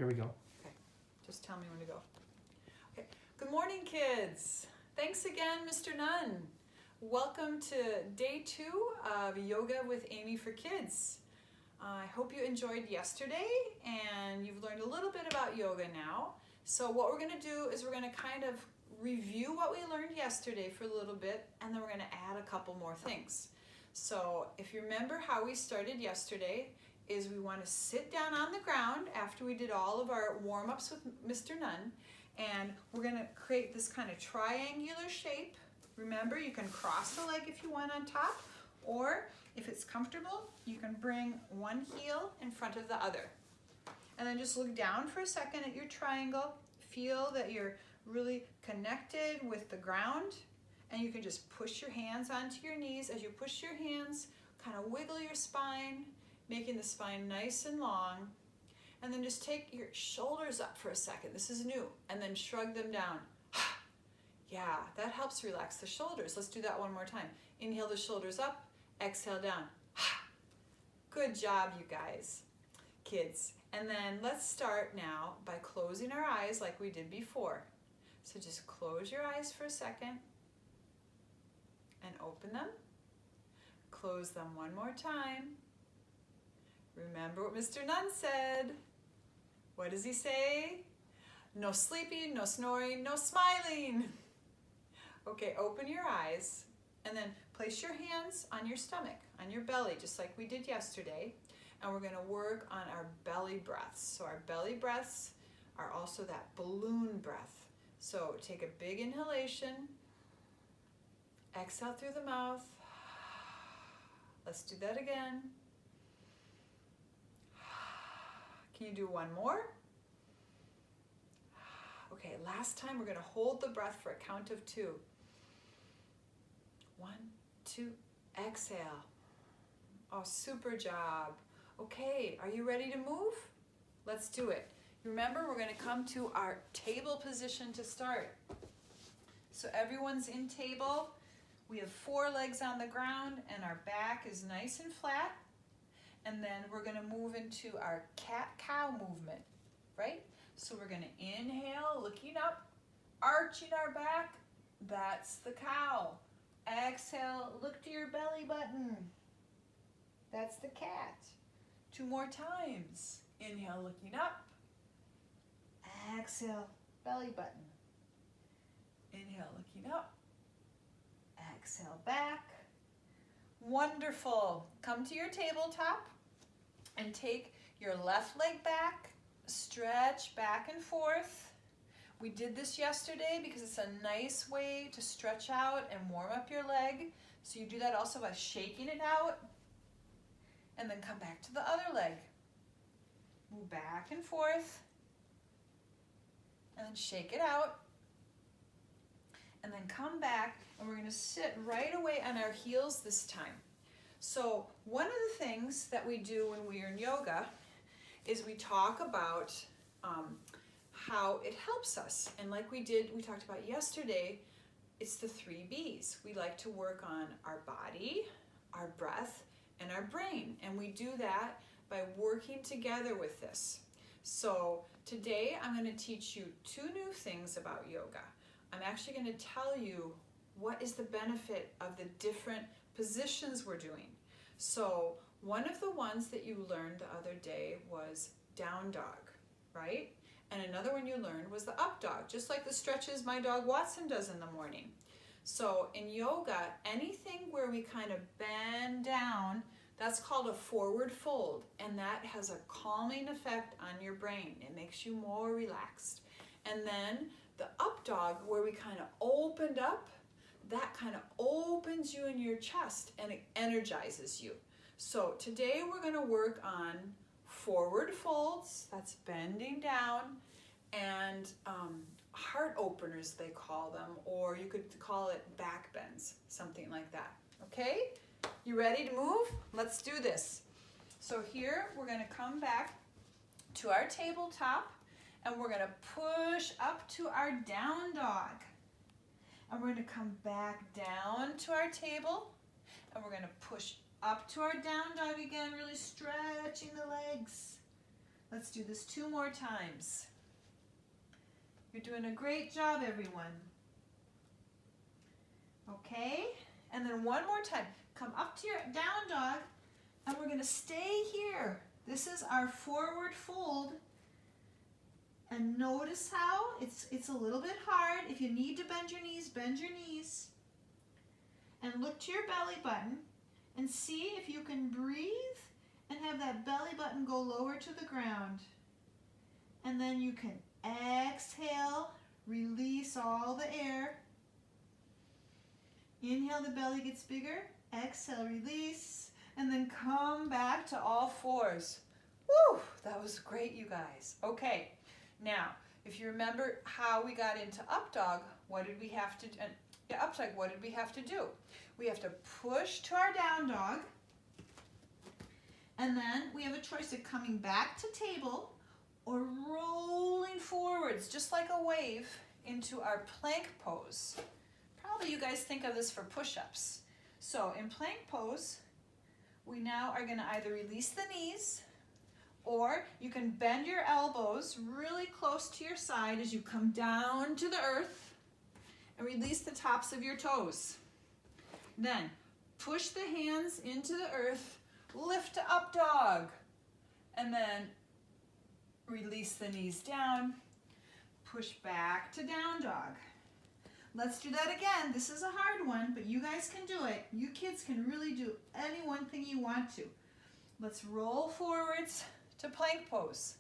There we go. Okay, just tell me when to go. Okay, good morning, kids. Thanks again, Mr. Nunn. Welcome to day 2 of Yoga with Amy for Kids. I hope you enjoyed yesterday and you've learned a little bit about yoga now. So what we're going to do is we're going to kind of review what we learned yesterday for a little bit, and then we're going to add a couple more things. So if you remember how we started yesterday, is we want to sit down on the ground after we did all of our warm-ups with Mr. Nunn, and we're going to create this kind of triangular shape. Remember, you can cross the leg if you want on top, or if it's comfortable, you can bring one heel in front of the other. And then just look down for a second at your triangle. Feel that you're really connected with the ground, and you can just push your hands onto your knees. As you push your hands, kind of wiggle your spine, making the spine nice and long. And then just take your shoulders up for a second. This is new. And then shrug them down. Yeah, that helps relax the shoulders. Let's do that one more time. Inhale the shoulders up, exhale down. Good job, you guys, kids. And then let's start now by closing our eyes like we did before. So just close your eyes for a second and open them. Close them one more time. Remember what Mr. Nunn said. What does he say? No sleeping, no snoring, no smiling. Okay, open your eyes and then place your hands on your stomach, on your belly, just like we did yesterday. And we're going to work on our belly breaths. So our belly breaths are also that balloon breath. So take a big inhalation. Exhale through the mouth. Let's do that again. Can you do one more? Okay, last time we're going to hold the breath for a count of 2. 1, 2, exhale. Oh, super job. Okay, are you ready to move? Let's do it. Remember, we're going to come to our table position to start. So everyone's in table. We have 4 legs on the ground and our back is nice and flat. And then we're going to move into our cat-cow movement, right? So we're going to inhale, looking up, arching our back. That's the cow. Exhale, look to your belly button. That's the cat. 2 more times. Inhale, looking up. Exhale, belly button. Inhale, looking up. Exhale, back. Wonderful. Come to your tabletop and take your left leg back. Stretch back and forth. We did this yesterday because it's a nice way to stretch out and warm up your leg. So you do that also by shaking it out. And then come back to the other leg. Move back and forth. And then shake it out. And then come back, and we're going to sit right away on our heels this time. So one of the things that we do when we are in yoga is we talk about how it helps us. And like we talked about yesterday, it's the 3 B's. We like to work on our body, our breath, and our brain. And we do that by working together with this. So today I'm going to teach you 2 new things about yoga. I'm actually going to tell you what is the benefit of the different positions we're doing. So one of the ones that you learned the other day was down dog, right? And another one you learned was the up dog, just like the stretches my dog Watson does in the morning. So in yoga, anything where we kind of bend down, that's called a forward fold, and that has a calming effect on your brain. It makes you more relaxed. And then the up dog, where we kind of opened up, that kind of opens you in your chest and it energizes you. So today we're going to work on forward folds, that's bending down, and heart openers they call them, or you could call it back bends, something like that. Okay? You ready to move? Let's do this. So here we're going to come back to our tabletop and we're going to push up to our down dog. And we're going to come back down to our table and we're going to push up to our down dog again, really stretching the legs. Let's do this 2 more times. You're doing a great job, everyone. Okay, and then 1 more time. Come up to your down dog, and we're gonna stay here. This is our forward fold. And notice how it's a little bit hard. If you need to bend your knees, bend your knees. And look to your belly button and see if you can breathe and have that belly button go lower to the ground. And then you can exhale, release all the air. Inhale, the belly gets bigger. Exhale, release. And then come back to all fours. Woo, that was great, you guys. Okay, now, if you remember how we got into up dog, what did we have to do? Up dog, what did we have to do? We have to push to our down dog. And then we have a choice of coming back to table or rolling forwards, just like a wave, into our plank pose. Probably you guys think of this for push-ups. So in plank pose, we now are gonna either release the knees, or you can bend your elbows really close to your side as you come down to the earth and release the tops of your toes. Then push the hands into the earth, lift to up dog, and then release the knees down, push back to down dog. Let's do that again. This is a hard one, but you guys can do it. You kids can really do any one thing you want to. Let's roll forwards to plank pose.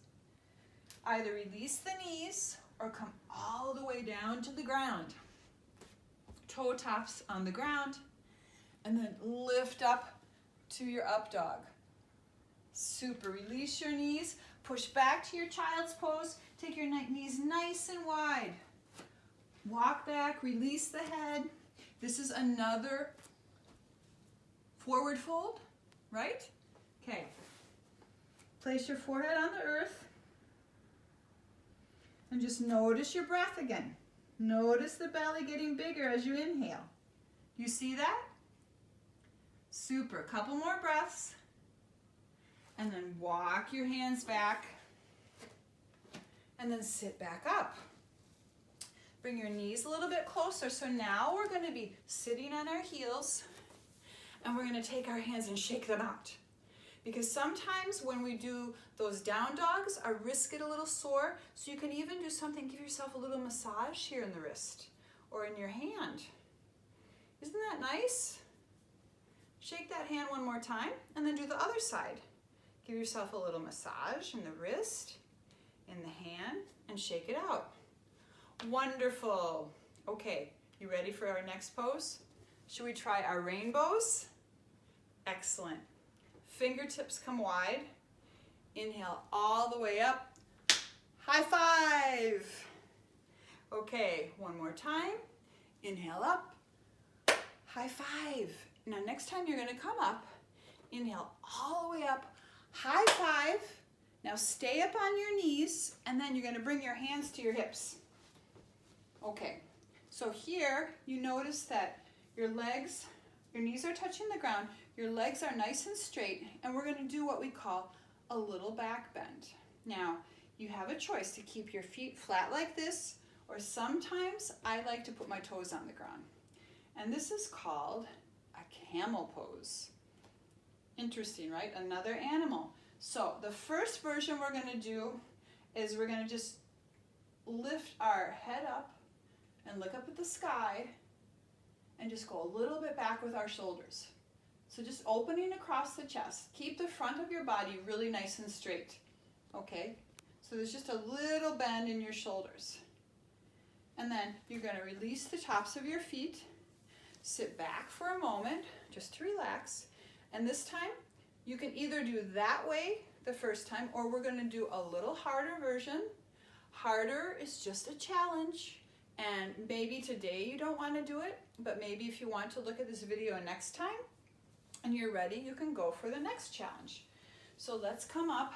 Either release the knees or come all the way down to the ground. Toe tops on the ground, and then lift up to your up dog. Super. Release your knees, push back to your child's pose, take your knees nice and wide. Walk back, release the head. This is another forward fold, right? Okay. Place your forehead on the earth and just notice your breath again. Notice the belly getting bigger as you inhale. You see that? Super. Couple more breaths. And then walk your hands back. And then sit back up. Bring your knees a little bit closer. So now we're going to be sitting on our heels. And we're going to take our hands and shake them out. Because sometimes when we do those down dogs, our wrists get a little sore. So you can even do something, give yourself a little massage here in the wrist or in your hand. Isn't that nice? Shake that hand 1 more time and then do the other side. Give yourself a little massage in the wrist, in the hand, and shake it out. Wonderful. Okay, you ready for our next pose? Should we try our rainbows? Excellent. Fingertips come wide. Inhale all the way up. High five. Okay, 1 more time. Inhale up. High five. Now next time you're going to come up, inhale all the way up. High five. Now stay up on your knees, and then you're going to bring your hands to your hips. Okay, so here you notice that your legs, your knees are touching the ground, your legs are nice and straight, and we're going to do what we call a little back bend. Now, you have a choice to keep your feet flat like this, or sometimes I like to put my toes on the ground. And this is called a camel pose. Interesting, right? Another animal. So the first version we're going to do is we're going to just lift our head up and look up at the sky and just go a little bit back with our shoulders. So just opening across the chest. Keep the front of your body really nice and straight. Okay? So there's just a little bend in your shoulders. And then you're going to release the tops of your feet. Sit back for a moment just to relax. And this time you can either do that way the first time, or we're going to do a little harder version. Harder is just a challenge. And maybe today you don't want to do it, but maybe if you want to look at this video next time and you're ready, you can go for the next challenge. So let's come up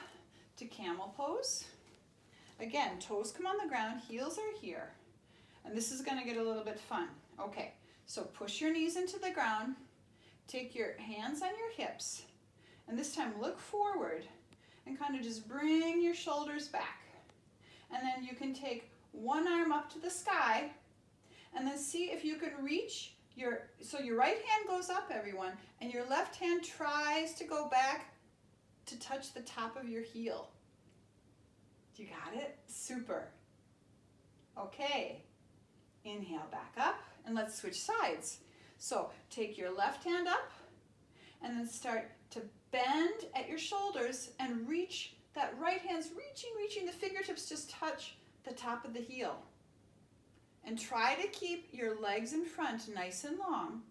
to camel pose. Again, toes come on the ground, heels are here. And this is going to get a little bit fun. Okay, so push your knees into the ground, take your hands on your hips, and this time look forward and kind of just bring your shoulders back. And then you can take one arm up to the sky and then see if you can reach so your right hand goes up, everyone, and your left hand tries to go back to touch the top of your heel. You got it? Super. Okay. Inhale back up, and let's switch sides. So take your left hand up, and then start to bend at your shoulders and reach. That right hand's reaching, the fingertips just touch the top of the heel. And try to keep your legs in front nice and long.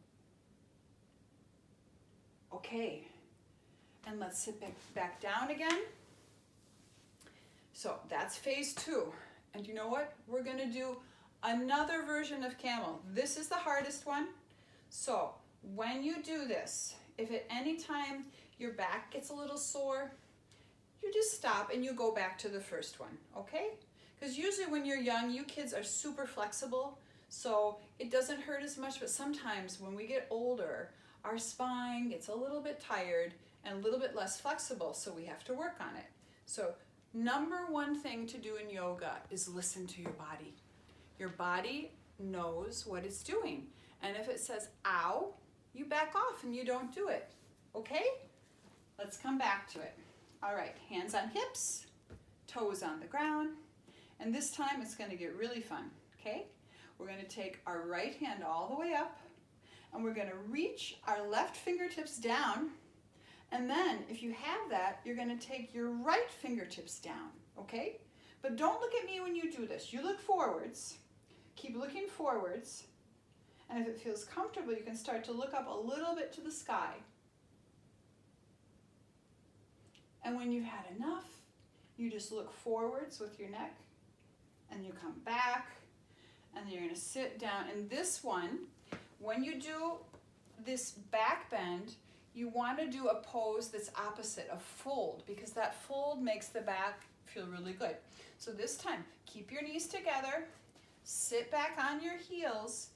Okay, and let's sit back down again. So that's phase 2. And you know what? We're gonna do another version of camel. This is the hardest one. So when you do this, if at any time your back gets a little sore, you just stop and you go back to the first one, okay? Because usually when you're young, you kids are super flexible, so it doesn't hurt as much, but sometimes when we get older, our spine gets a little bit tired and a little bit less flexible, so we have to work on it. So number one thing to do in yoga is listen to your body. Your body knows what it's doing, and if it says, ow, you back off and you don't do it, okay? Let's come back to it. All right, hands on hips, toes on the ground. And this time it's going to get really fun, okay? We're going to take our right hand all the way up, and we're going to reach our left fingertips down, and then if you have that, you're going to take your right fingertips down, okay? But don't look at me when you do this. You look forwards. Keep looking forwards, and if it feels comfortable, you can start to look up a little bit to the sky. And when you've had enough, you just look forwards with your neck, and you come back, and you're gonna sit down. And this one, when you do this back bend, you wanna do a pose that's opposite, a fold, because that fold makes the back feel really good. So this time, keep your knees together, sit back on your heels,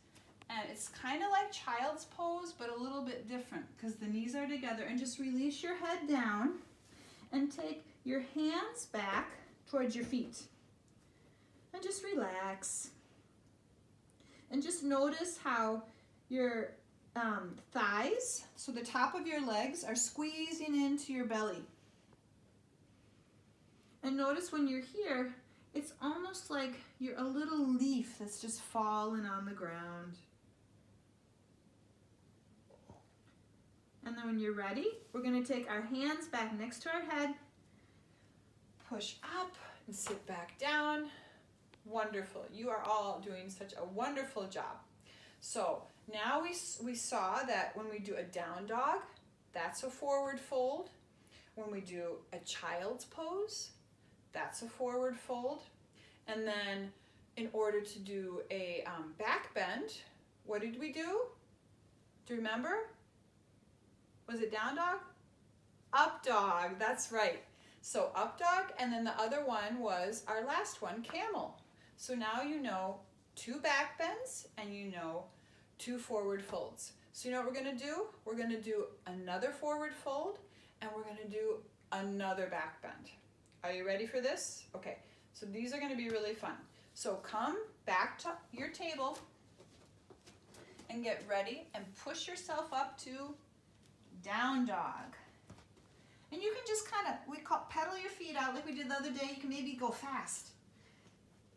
and it's kind of like child's pose, but a little bit different, because the knees are together, and just release your head down, and take your hands back towards your feet. And just relax. And just notice how your thighs, so the top of your legs, are squeezing into your belly. And notice when you're here, it's almost like you're a little leaf that's just fallen on the ground. And then when you're ready, we're going to take our hands back next to our head, push up and sit back down. Wonderful. You are all doing such a wonderful job. So now we saw that when we do a down dog, that's a forward fold. When we do a child's pose, that's a forward fold. And then in order to do a back bend, what did we do? Do you remember? Was it down dog? Up dog, that's right. So up dog, and then the other one was our last one, camel. So now you know 2 back bends and you know 2 forward folds. So you know what we're gonna do? We're gonna do another forward fold and we're gonna do another back bend. Are you ready for this? Okay, so these are gonna be really fun. So come back to your table and get ready and push yourself up to down dog. And you can just kind of, pedal your feet out like we did the other day. You can maybe go fast.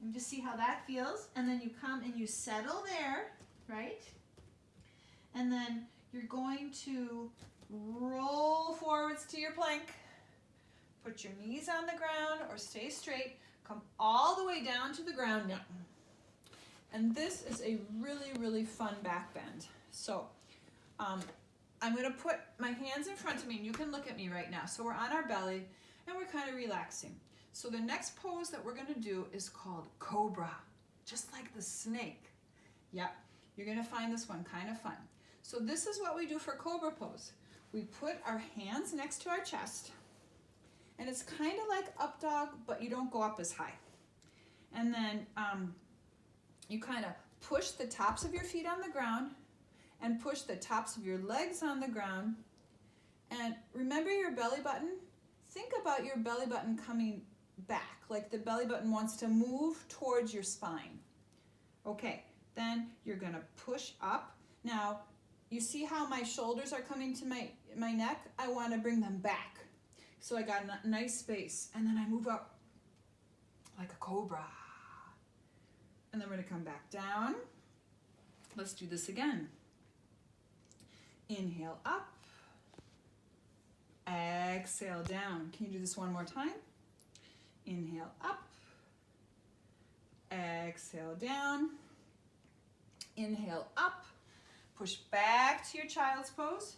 And just see how that feels. And then you come and you settle there, right? And then you're going to roll forwards to your plank. Put your knees on the ground or stay straight. Come all the way down to the ground now. And this is a really, really fun back bend. So I'm going to put my hands in front of me, and you can look at me right now. So we're on our belly, and we're kind of relaxing. So the next pose that we're going to do is called cobra, just like the snake. Yep, you're going to find this one kind of fun. So this is what we do for cobra pose. We put our hands next to our chest, and it's kind of like up dog, but you don't go up as high. And then you kind of push the tops of your feet on the ground and push the tops of your legs on the ground. And remember your belly button? think about your belly button coming back, like the belly button wants to move towards your spine. Okay, then you're gonna push up. Now, you see how my shoulders are coming to my neck? I wanna bring them back. So I got a nice space, and then I move up like a cobra. And then we're gonna come back down. Let's do this again. Inhale up. Exhale down. Can you do this one more time? Inhale up. Exhale down. Inhale up. Push back to your child's pose.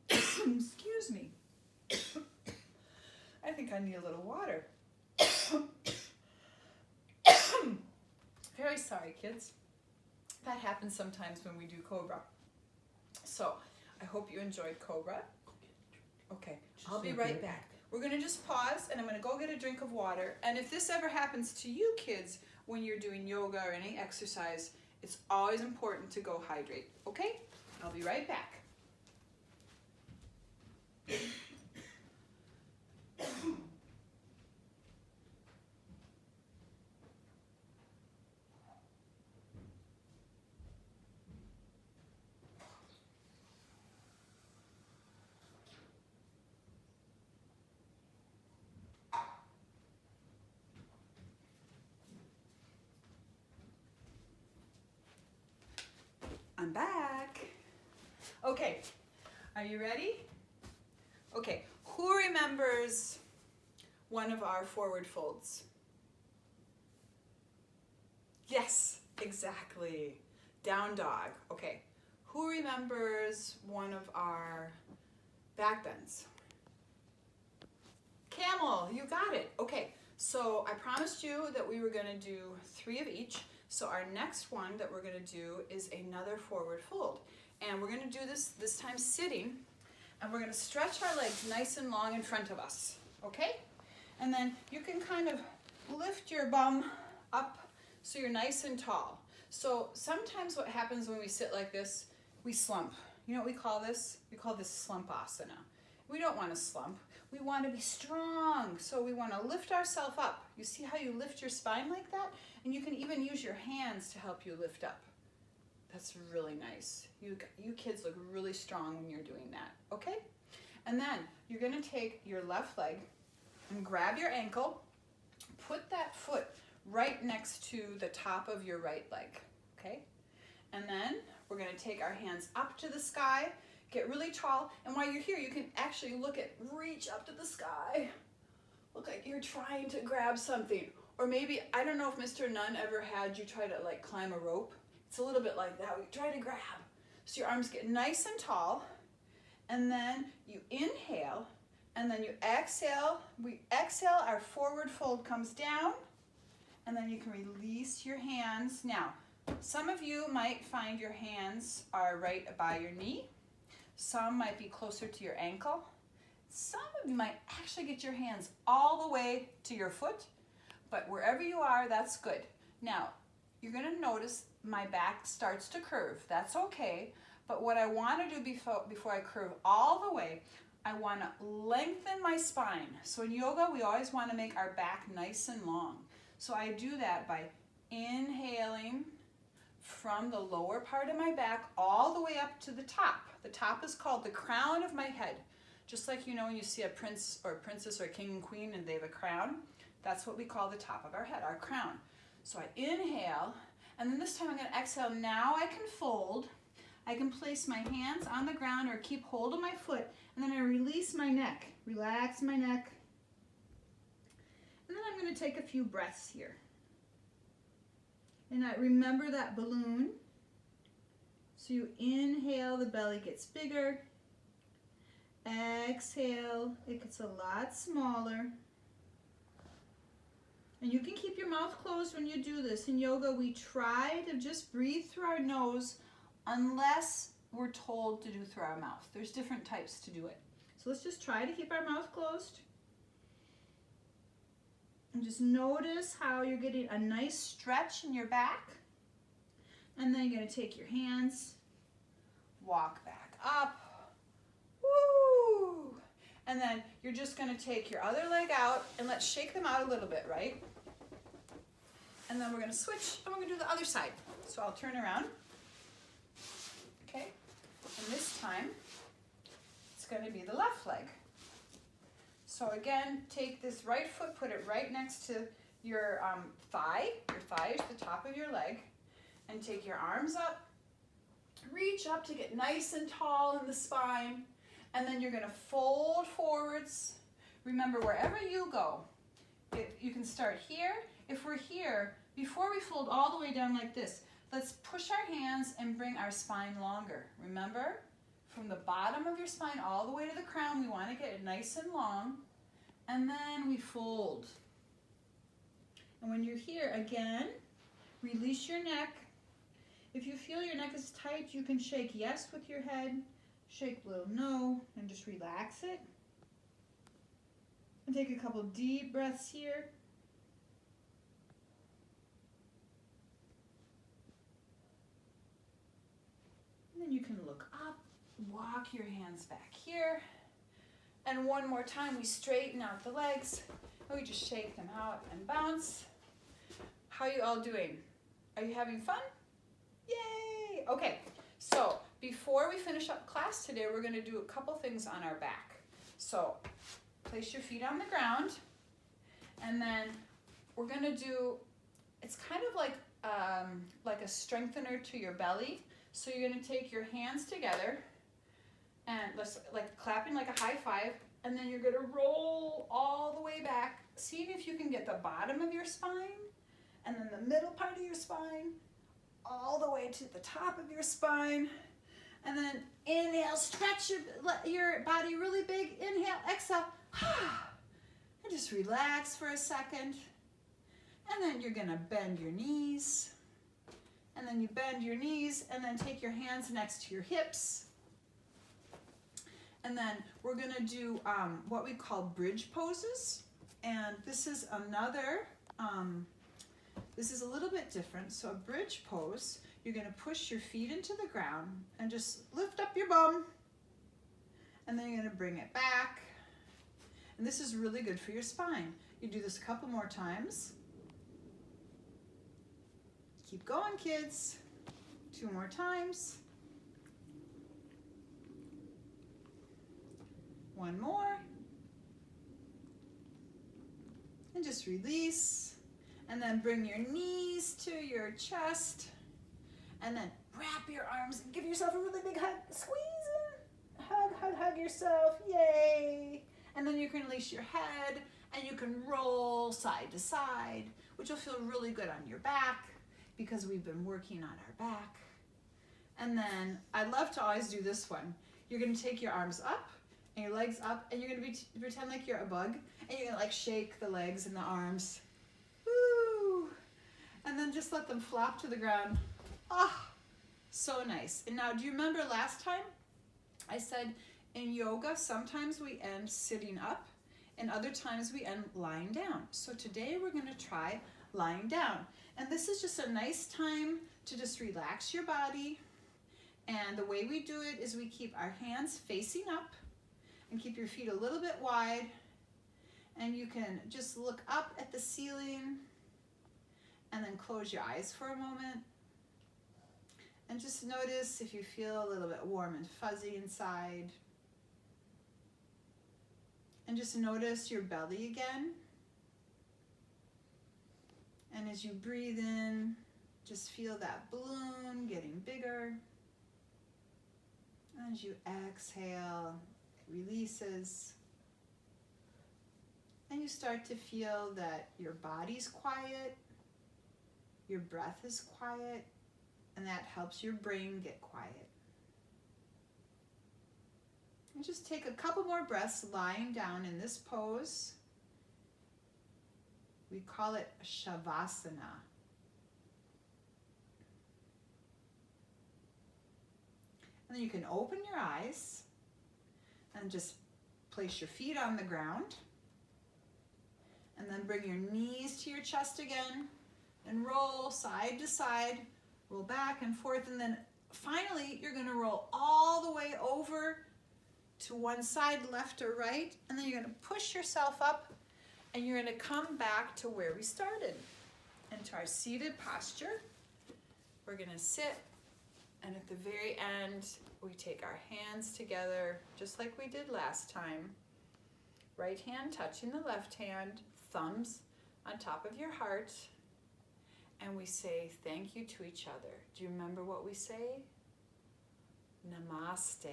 Excuse me. I think I need a little water. Very sorry, kids. That happens sometimes when we do Cobra. So, I hope you enjoyed Cobra. Okay, I'll be right back. We're going to just pause, and I'm going to go get a drink of water. And if this ever happens to you kids when you're doing yoga or any exercise, it's always important to go hydrate. Okay? I'll be right back. I'm back. Okay, are you ready? Okay, who remembers one of our forward folds? Yes, exactly. Down dog. Okay, who remembers one of our back bends? Camel, you got it. Okay, so I promised you that we were gonna do 3 of each. So our next one that we're gonna do is another forward fold. And we're gonna do this time sitting, and we're gonna stretch our legs nice and long in front of us, okay? And then you can kind of lift your bum up so you're nice and tall. So sometimes what happens when we sit like this, we slump. You know what we call this? We call this slumpasana. We don't wanna slump. We wanna be strong. So we wanna lift ourselves up. You see how you lift your spine like that? And you can even use your hands to help you lift up. That's really nice. You kids look really strong when you're doing that, okay? And then you're gonna take your left leg and grab your ankle, put that foot right next to the top of your right leg, okay? And then we're gonna take our hands up to the sky, get really tall, and while you're here, you can actually reach up to the sky. Look like you're trying to grab something. Or maybe, I don't know if Mr. Nunn ever had you try to like climb a rope. It's a little bit like that. We try to grab. So your arms get nice and tall, and then you inhale, and then you exhale. We exhale, our forward fold comes down, and then you can release your hands. Now, some of you might find your hands are right by your knee. Some might be closer to your ankle. Some of you might actually get your hands all the way to your foot, but wherever you are, that's good. Now, you're gonna notice my back starts to curve. That's okay, but what I wanna do before I curve all the way, I wanna lengthen my spine. So in yoga, we always wanna make our back nice and long. So I do that by inhaling from the lower part of my back all the way up to the top. The top is called the crown of my head. Just like you know when you see a prince or a princess or a king and queen and they have a crown, that's what we call the top of our head, our crown. So I inhale, and then this time I'm gonna exhale. Now I can fold. I can place my hands on the ground or keep hold of my foot, and then I release my neck, relax my neck. And then I'm gonna take a few breaths here. And I remember that balloon. So you inhale, the belly gets bigger. Exhale, it gets a lot smaller. And you can keep your mouth closed when you do this. In yoga, we try to just breathe through our nose unless we're told to do through our mouth. There's different types to do it. So let's just try to keep our mouth closed. And just notice how you're getting a nice stretch in your back. And then you're going to take your hands, walk back up. Woo! And then you're just gonna take your other leg out and let's shake them out a little bit, right? And then we're gonna switch and we're gonna do the other side. So I'll turn around, okay? And this time, it's gonna be the left leg. So again, take this right foot, put it right next to your thigh. Your thigh is the top of your leg. And take your arms up, reach up to get nice and tall in the spine. And then you're gonna fold forwards. Remember, wherever you go, you can start here. If we're here, before we fold all the way down like this, let's push our hands and bring our spine longer. Remember, from the bottom of your spine all the way to the crown, we wanna get it nice and long. And then we fold. And when you're here, again, release your neck. If you feel your neck is tight, you can shake yes with your head, shake little no, and just relax it. And take a couple deep breaths here. And then you can look up, walk your hands back here. And one more time, we straighten out the legs, and we just shake them out and bounce. How are you all doing? Are you having fun? Yay! Okay, so before we finish up class today, we're gonna do a couple things on our back. So place your feet on the ground, and then we're gonna do, it's kind of like a strengthener to your belly. So you're gonna take your hands together, and like clapping like a high five, and then you're gonna roll all the way back, seeing if you can get the bottom of your spine, and then the middle part of your spine, all the way to the top of your spine. And then inhale, stretch your body really big. Inhale, exhale, and just relax for a second. And then you're gonna bend your knees. And then you bend your knees, and then take your hands next to your hips. And then we're gonna do what we call bridge poses. And this is another, this is a little bit different. So a bridge pose, you're gonna push your feet into the ground and just lift up your bum. And then you're gonna bring it back. And this is really good for your spine. You do this a couple more times. Keep going, kids. 2 more times. 1 more. And just release. And then bring your knees to your chest. And then wrap your arms and give yourself a really big hug. Squeeze in. Hug, hug, hug yourself. Yay. And then you can release your head and you can roll side to side, which will feel really good on your back because we've been working on our back. And then I love to always do this one. You're gonna take your arms up and your legs up, and you're gonna pretend like you're a bug, and you're gonna like shake the legs and the arms. Woo! And then just let them flop to the ground. Ah, so nice. And now, do you remember last time I said in yoga, sometimes we end sitting up and other times we end lying down. So today we're gonna try lying down. And this is just a nice time to just relax your body. And the way we do it is we keep our hands facing up and keep your feet a little bit wide. And you can just look up at the ceiling and then close your eyes for a moment. And just notice if you feel a little bit warm and fuzzy inside. And just notice your belly again. And as you breathe in, just feel that balloon getting bigger. And as you exhale, it releases. And you start to feel that your body's quiet, your breath is quiet, and that helps your brain get quiet. And just take a couple more breaths lying down in this pose. We call it Shavasana. And then you can open your eyes and just place your feet on the ground. And then bring your knees to your chest again and roll side to side, roll back and forth. And then finally, you're gonna roll all the way over to one side, left or right, and then you're going to push yourself up and you're going to come back to where we started, into our seated posture. We're going to sit, and at the very end, we take our hands together, just like we did last time. Right hand touching the left hand, thumbs on top of your heart, and we say thank you to each other. Do you remember what we say? Namaste.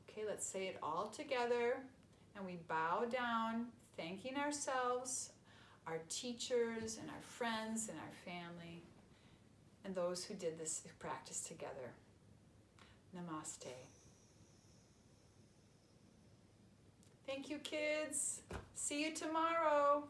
Okay, let's say it all together, and we bow down, thanking ourselves, our teachers, and our friends, and our family, and those who did this practice together. Namaste. Thank you, kids. See you tomorrow.